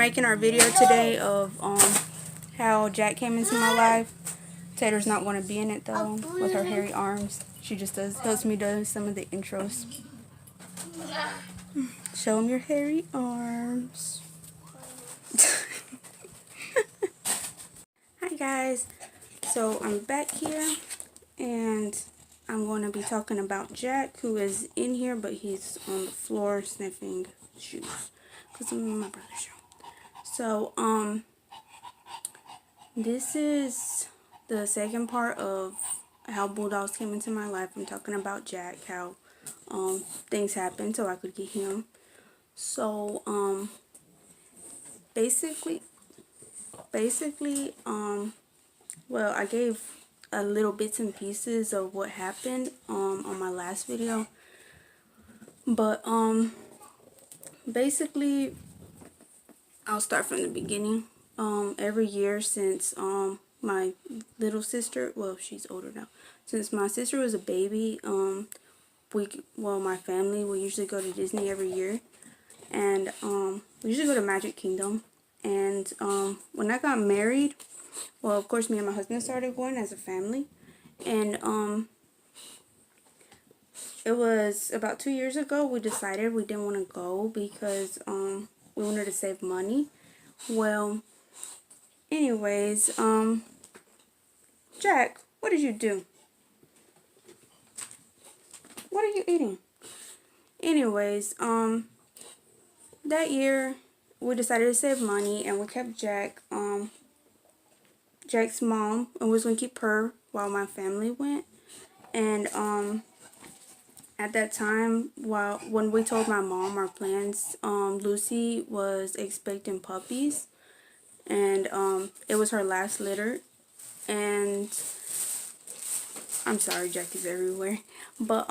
making our video today of how Jack came into my life. Tater's not going to be in it though with her hairy arms. She just helps me do some of the intros. Show them your hairy arms. Hi guys. So I'm back here and I'm going to be talking about Jack, who is in here but he's on the floor sniffing shoes because I'm in my brother's show. So this is the second part of how Bulldogs came into my life. I'm talking about Jack, how things happened so I could get him. So basically well, I gave a little bits and pieces of what happened on my last video, but basically I'll start from the beginning. Every year since my little sister, well, she's older now, since my sister was a baby, my family will usually go to Disney every year, and we usually go to Magic Kingdom. And when I got married, well, of course, me and my husband started going as a family, and it was about 2 years ago we decided we didn't want to go because we wanted to save money. Well, anyways, Jack, what did you do? What are you eating? Anyways, that year we decided to save money and we kept Jack, Jack's mom, and we was going to keep her while my family went. And at that time, when we told my mom our plans, Lucy was expecting puppies, and it was her last litter. And I'm sorry, Jack is everywhere, but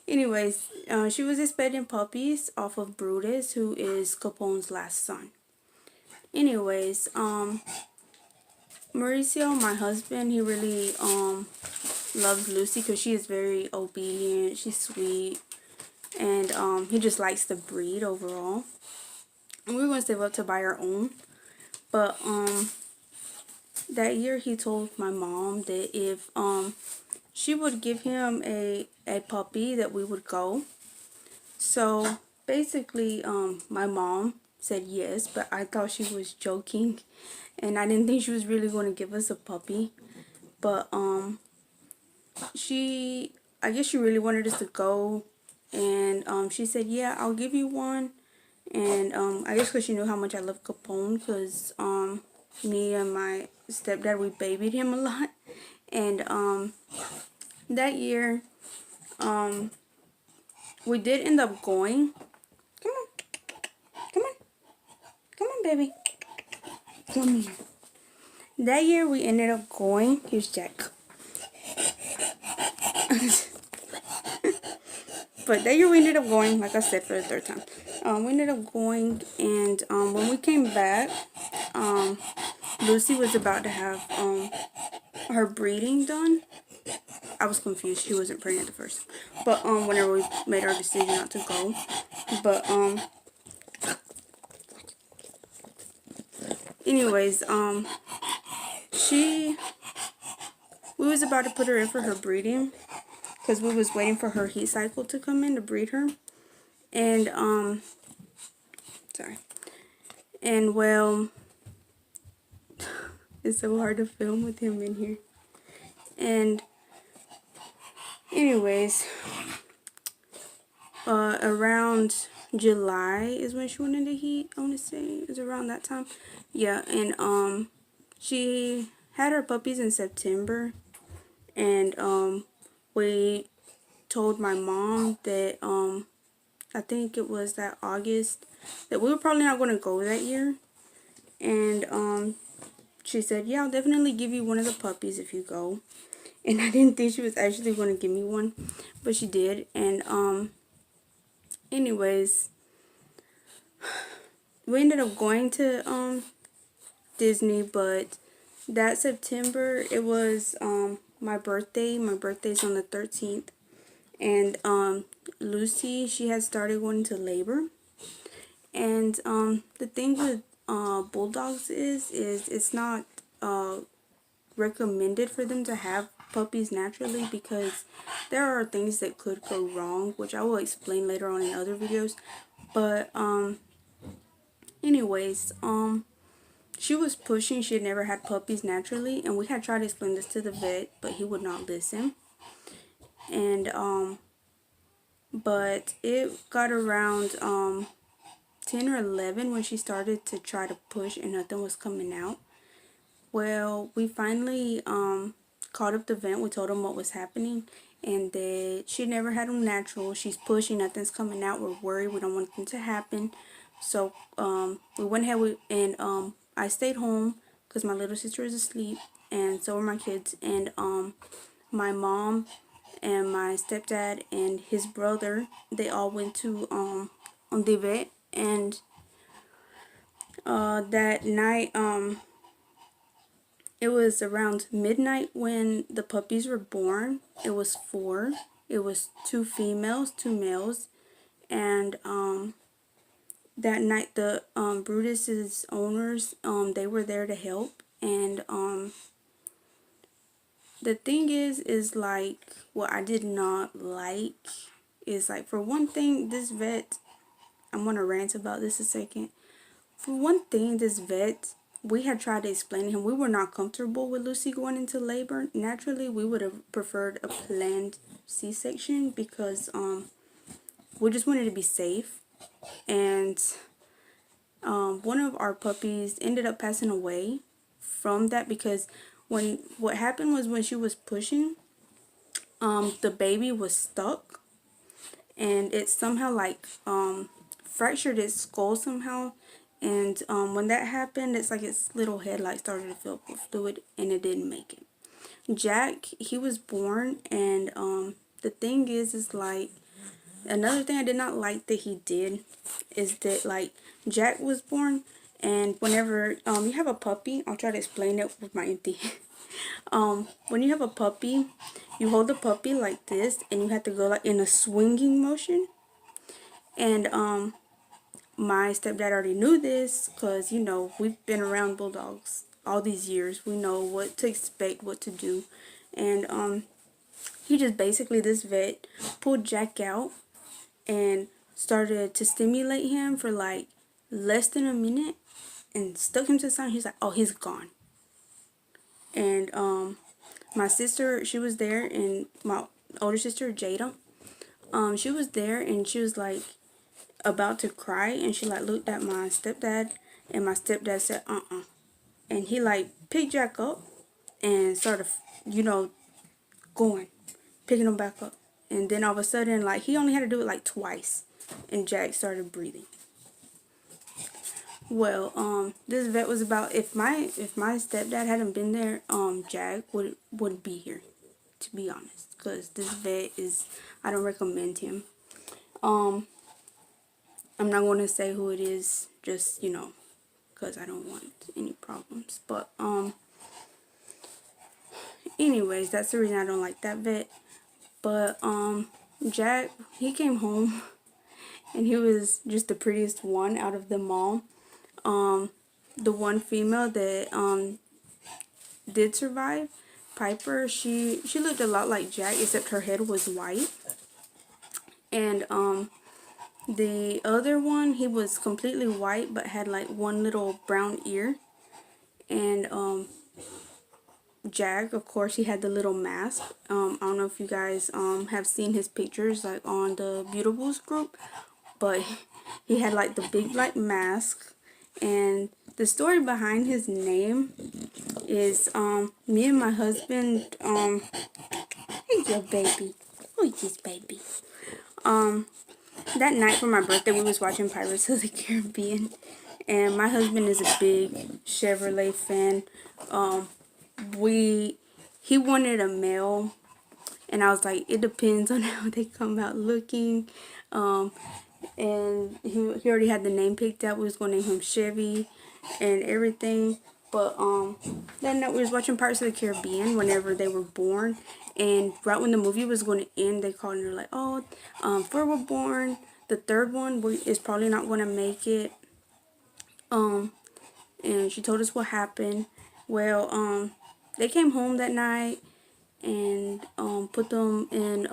anyways, she was expecting puppies off of Brutus, who is Capone's last son. Anyways, Mauricio, my husband, he really loves Lucy because she is very obedient, she's sweet, and he just likes the breed overall. And we were going to save up to buy our own, but that year he told my mom that if she would give him a puppy that we would go. So basically my mom said yes, but I thought she was joking and I didn't think she was really going to give us a puppy. But I guess she really wanted us to go, and she said, yeah, I'll give you one. And I guess because she knew how much I love Capone, because me and my stepdad, we babied him a lot. And that year we did end up going. Come on, come on, come on, baby, come here. That year we ended up going. Here's Jack. But that year we ended up going, like I said, for the third time. We ended up going, and when we came back, Lucy was about to have her breeding done. I was confused. She wasn't pregnant at first. But whenever we made our decision not to go. But anyways, we was about to put her in for her breeding because we was waiting for her heat cycle to come in to breed her. And sorry. And well, it's so hard to film with him in here. And anyways, around July is when she went into heat, I want to say. It was around that time. Yeah, and she had her puppies in September. And we told my mom that I think it was that August that we were probably not going to go that year. And she said, yeah, I'll definitely give you one of the puppies if you go. And I didn't think she was actually going to give me one, but she did. And anyways, we ended up going to Disney, but that September, it was my birthday. My birthday's on the 13th. And Lucy, she had started going into labor. And the thing with Bulldogs is it's not recommended for them to have puppies naturally, because there are things that could go wrong, which I will explain later on in other videos. But anyways, she was pushing. She had never had puppies naturally, and we had tried to explain this to the vet, but he would not listen. And but it got around 10 or 11 when she started to try to push and nothing was coming out. Well, we finally called up the vet. We told him what was happening, and that she never had them natural. She's pushing, nothing's coming out. We're worried. We don't want anything to happen. So we went ahead and I stayed home because my little sister is asleep, and so were my kids. And my mom and my stepdad and his brother, they all went to on the vet. And that night, it was around midnight when the puppies were born. It was 4. It was 2 females, 2 males. And that night the Brutus's owners, they were there to help. And the thing is like, what I did not like is, like, for one thing, this vet, I'm gonna rant about this a second. For one thing, this vet, we had tried to explain to him we were not comfortable with Lucy going into labor naturally. We would have preferred a planned C-section because we just wanted to be safe. And one of our puppies ended up passing away from that, because what happened was, when she was pushing, the baby was stuck, and it somehow like fractured its skull somehow. And when that happened, it's like its little head like started to fill up with fluid, and it didn't make it. Jack, he was born, and the thing is like, another thing I did not like that he did is that, like, Jack was born, and whenever you have a puppy, I'll try to explain it with my empty. When you have a puppy, you hold the puppy like this, and you have to go like in a swinging motion. And my stepdad already knew this, because, you know, we've been around Bulldogs all these years. We know what to expect, what to do. And he just basically, this vet pulled Jack out and started to stimulate him for like less than a minute, and stuck him to the side. He's like, oh, he's gone. And my sister, she was there, and my older sister Jada, she was there, and she was like about to cry, and she like looked at my stepdad, and my stepdad said and he like picked Jack up and started, you know, picking him back up. And then all of a sudden, like, he only had to do it like twice, and Jack started breathing. Well, this vet was about, if my stepdad hadn't been there, Jack wouldn't be here, to be honest, because this vet is, I don't recommend him. I'm not going to say who it is, just, you know, because I don't want any problems. But anyways, that's the reason I don't like that vet. But Jack, he came home, and he was just the prettiest one out of them all. The one female that did survive, Piper, she looked a lot like Jack, except her head was white. And the other one, he was completely white but had like one little brown ear. And Jack, of course, he had the little mask. I don't know if you guys have seen his pictures like on the Beautibulls group, but he had like the big black mask. And the story behind his name is me and my husband, hey your baby, who's this baby? That night for my birthday, we was watching Pirates of the Caribbean, and my husband is a big Chevrolet fan. He wanted a male, and I was like, it depends on how they come out looking. And he already had the name picked out. We was going to name him Chevy and everything. But that night we was watching Pirates of the Caribbean whenever they were born. And right when the movie was going to end, they called and they're like, oh, 4 were born. the third one is probably not going to make it. And she told us what happened. Well, they came home that night and put them in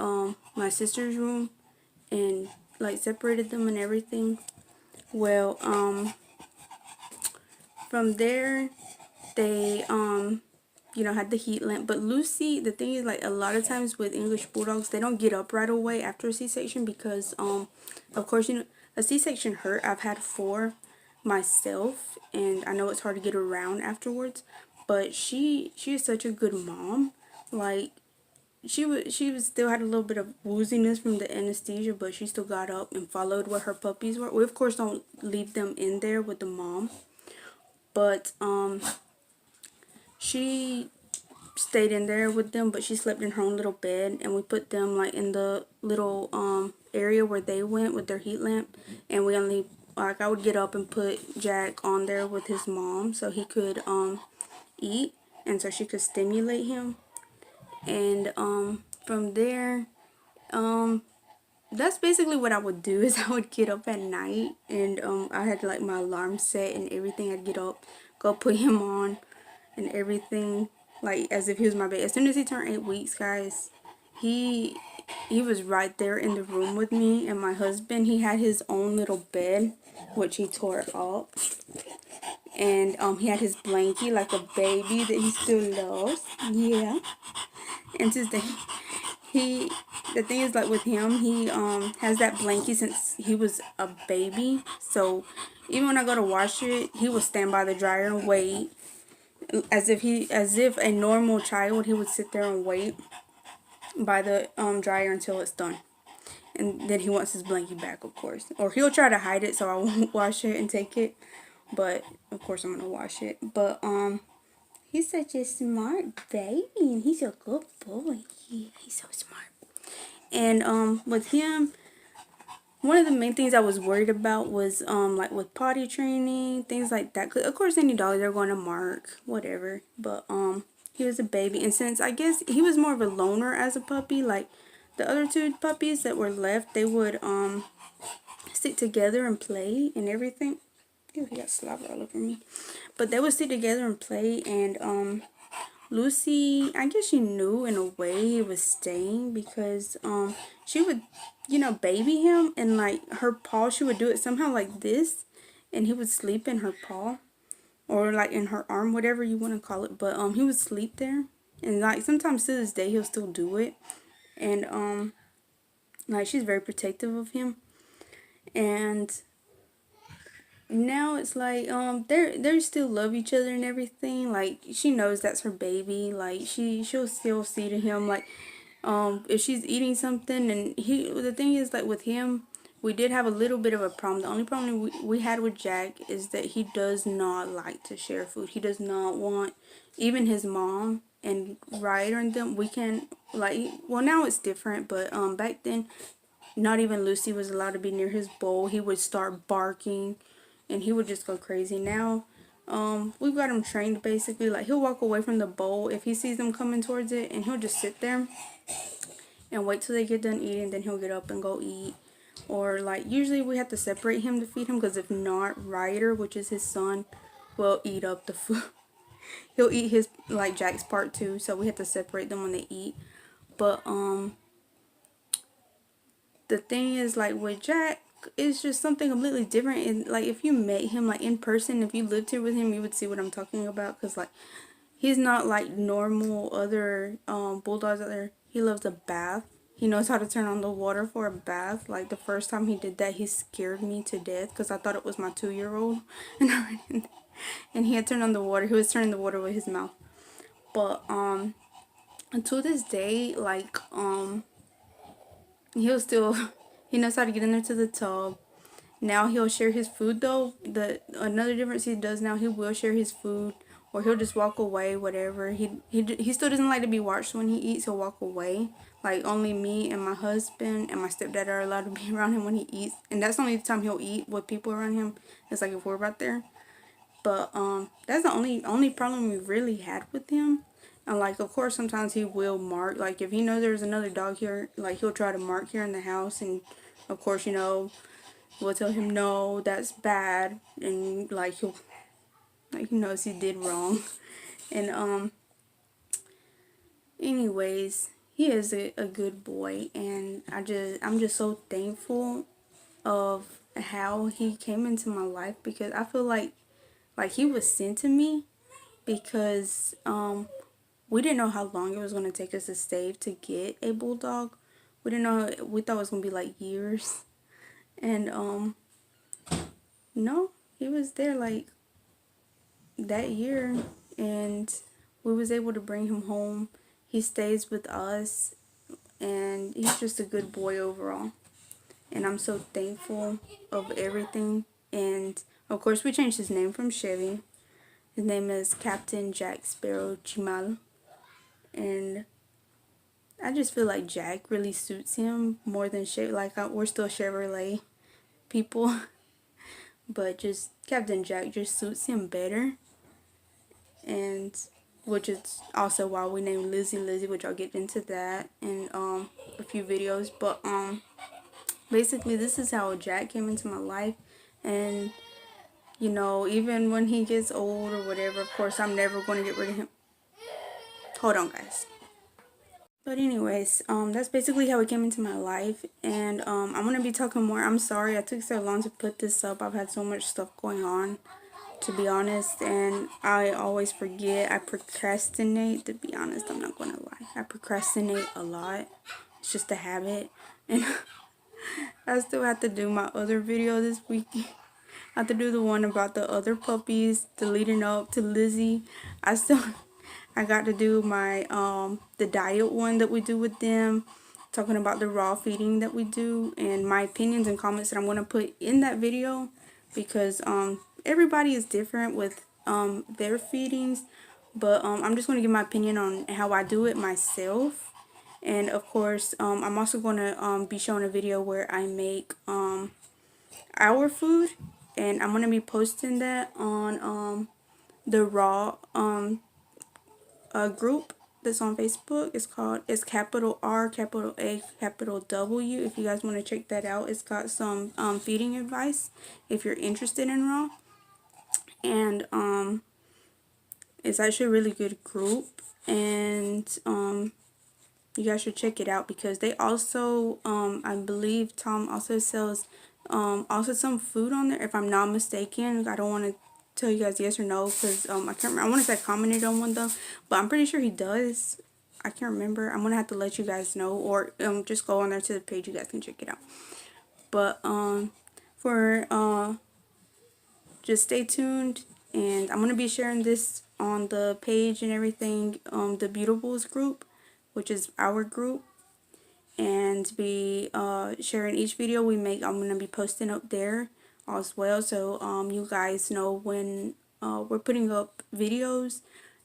my sister's room and like separated them and everything. Well, from there they you know, had the heat lamp. But Lucy, the thing is, like, a lot of times with English Bulldogs, they don't get up right away after a C-section because of course, you know, a C-section hurt. I've had 4 myself, and I know it's hard to get around afterwards, but she is such a good mom. Like, she was still had a little bit of wooziness from the anesthesia, but she still got up and followed where her puppies were. We of course don't leave them in there with the mom, but she stayed in there with them, but she slept in her own little bed, and we put them like in the little area where they went with their heat lamp, and we only, like, I would get up and put Jack on there with his mom so he could eat and so she could stimulate him. And from there, that's basically what I would do. Is I would get up at night, and I had like my alarm set and everything. I'd get up, go put him on and everything, like as if he was my baby. As soon as he turned 8 weeks, guys, he was right there in the room with me. And my husband, he had his own little bed, which he tore up, and he had his blankie like a baby that he still loves. Yeah. And today, the thing is, like with him, he has that blankie since he was a baby. So even when I go to wash it, he will stand by the dryer and wait, as if a normal child. He would sit there and wait by the dryer until it's done, and then he wants his blankie back, of course. Or he'll try to hide it so I won't wash it and take it, but of course I'm gonna wash it. But he's such a smart baby, and he's a good boy. Yeah, he's so smart. And with him, one of the main things I was worried about was like with potty training, things like that. 'Cause of course any dog, they're going to mark, whatever. But he was a baby, and since I guess he was more of a loner as a puppy, like the other 2 puppies that were left, they would stick together and play and everything. Ew, he got slobber all over me. But they would stick together and play, and Lucy, I guess she knew in a way he was staying because she would, you know, baby him, and like her paw, she would do it somehow like this, and he would sleep in her paw or like in her arm, whatever you want to call it. But he would sleep there, and like sometimes to this day he'll still do it. And like she's very protective of him. And now it's like they still love each other and everything. Like she knows that's her baby. Like she'll still see to him, like if she's eating something. And the thing is, like with him, we did have a little bit of a problem. The only problem we had with Jack is that he does not like to share food. He does not want even his mom and Ryder and them. We can, like, well, now it's different, but back then not even Lucy was allowed to be near his bowl. He would start barking and he would just go crazy. Now we've got him trained basically. Like he'll walk away from the bowl if he sees them coming towards it, and he'll just sit there and wait till they get done eating, then he'll get up and go eat. Or like usually we have to separate him to feed him, because if not, Ryder, which is his son, will eat up the food. He'll eat his, like Jack's part too, so we have to separate them when they eat. But the thing is, like with Jack, it's just something completely different. And like if you met him like in person, if you lived here with him, you would see what I'm talking about. Because like he's not like normal other bulldogs out there. He loves a bath. He knows how to turn on the water for a bath. Like the first time he did that, he scared me to death because I thought it was my 2-year-old. And he had turned on the water. He was turning the water with his mouth. But until this day, like he'll still, he knows how to get in there to the tub. Now he'll share his food though. Another difference he does now, he will share his food, or he'll just walk away, whatever. He still doesn't like to be watched when he eats. He'll walk away. Like only me and my husband and my stepdad are allowed to be around him when he eats, and that's the only time he'll eat with people around him. It's like if we're out there. But that's the only problem we really had with him. And like, of course, sometimes he will mark. Like, if he knows there's another dog here, like, he'll try to mark here in the house. And, of course, you know, we'll tell him, no, that's bad. And, like, he knows he did wrong. And, anyways, he is a good boy. And I'm just so thankful of how he came into my life, because I feel like he was sent to me, because, we didn't know how long it was going to take us to save to get a bulldog. We didn't know, we thought it was going to be like years. And, no, he was there like that year, and we was able to bring him home. He stays with us, and he's just a good boy overall. And I'm so thankful of everything. And, of course, we changed his name from Chevy. His name is Captain Jack Sparrow Chimal. And I just feel like Jack really suits him more than Chevy. Like, we're still Chevrolet people. But just Captain Jack just suits him better. And which is also why we named Lizzie, which I'll get into that in a few videos. But basically, this is how Jack came into my life. And, you know, even when he gets old or whatever, of course, I'm never going to get rid of him. Hold on, guys. But anyways, that's basically how it came into my life. And I'm going to be talking more. I'm sorry I took so long to put this up. I've had so much stuff going on, to be honest. And I always forget. I procrastinate, to be honest. I'm not going to lie. I procrastinate a lot. It's just a habit. And I still have to do my other video this week. I have to do the one about the other puppies, the leading up to Lizzie. I got to do my the diet one that we do with them, talking about the raw feeding that we do, and my opinions and comments that I'm going to put in that video, because everybody is different with their feedings. But I'm just going to give my opinion on how I do it myself. And of course, I'm also going to be showing a video where I make our food, and I'm going to be posting that on the raw group that's on Facebook. It's capital R, capital A, capital W. If you guys want to check that out, it's got some feeding advice if you're interested in raw. And it's actually a really good group, and you guys should check it out, because they also I believe Tom also sells also some food on there, if I'm not mistaken. I don't want to tell you guys yes or no, because I can't remember. I want to say I commented on one though, but I'm pretty sure he does. I can't remember. I'm gonna have to let you guys know, or just go on there to the page. You guys can check it out. But for just stay tuned, and I'm gonna be sharing this on the page and everything, the Beautibulls group, which is our group, and be sharing each video we make. I'm gonna be posting up there as well, so you guys know when we're putting up videos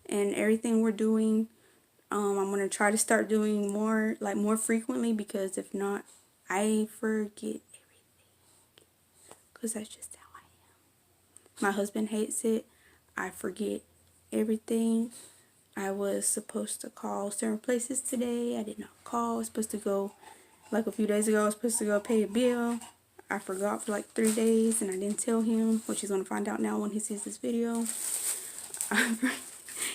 and everything we're doing. I'm gonna try to start doing more frequently, because if not, I forget everything, because that's just how I am. My husband hates it. I forget everything. I was supposed to call certain places today. I did not call. I was supposed to go, like a few days ago, I was supposed to go pay a bill. I forgot for like 3 days, and I didn't tell him, which he's going to find out now when he sees this video.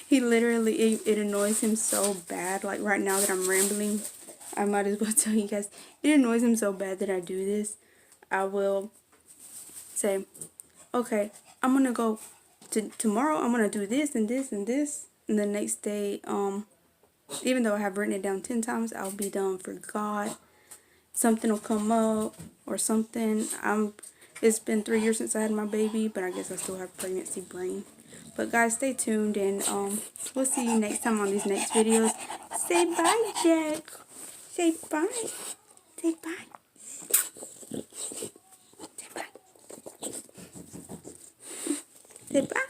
He literally, it annoys him so bad. Like right now that I'm rambling, I might as well tell you guys. It annoys him so bad that I do this. I will say, okay, I'm going to go tomorrow. I'm going to do this and this and this. And the next day, even though I have written it down 10 times, I'll be done, forgot. Something will come up or something. It's been 3 years since I had my baby, but I guess I still have pregnancy brain. But guys, stay tuned, and we'll see you next time on these next videos. Say bye, Jack. Say bye. Say bye. Say bye. Say bye.